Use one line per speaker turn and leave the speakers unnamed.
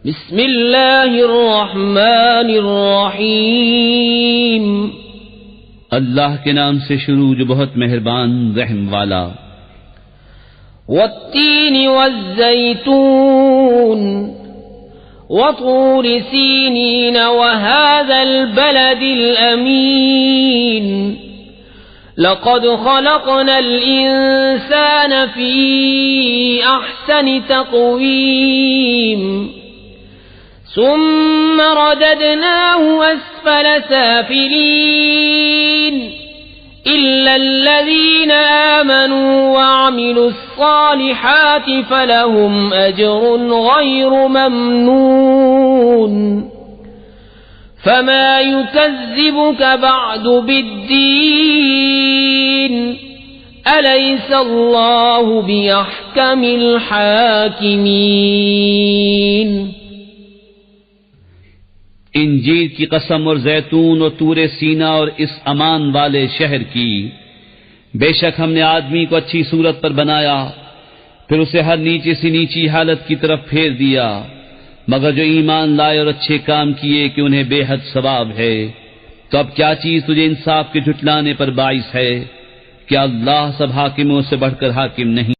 बिस्मिल्लाहिर्रहमानिर्रहीम।
अल्लाह के नाम से शुरू जो बहुत मेहरबान रहम वाला।
वत्तीन वज़्ज़ैतून वतूर सीनीन वहाज़ल बलदिल अमीन। लक़द ख़लक़नल इंसान फ़ी अहसनि तक़वीम। सुम्म रददनाहु अस्फ़ल साफ़िलीन। इल्लल्लज़ीन आमनू वअमिलुस्सालिहाति फ़लहुम अज्रुन ग़ैरु ममनून। फमा युकज़्ज़िबुक बअदु बिद्दीन। अलैसल्लाहु बिअहकमिल हाकिमीन।
इंजीर की कसम और जैतून और तूरे सीना और इस अमान वाले शहर की। बेशक हमने आदमी को अच्छी सूरत पर बनाया, फिर उसे हर नीचे से नीची हालत की तरफ फेर दिया, मगर जो ईमान लाए और अच्छे काम किए कि उन्हें बेहद सवाब है। तो अब क्या चीज तुझे इंसाफ के झुटलाने पर बाइस है? क्या अल्लाह सब हाकिमों से बढ़कर हाकिम नहीं?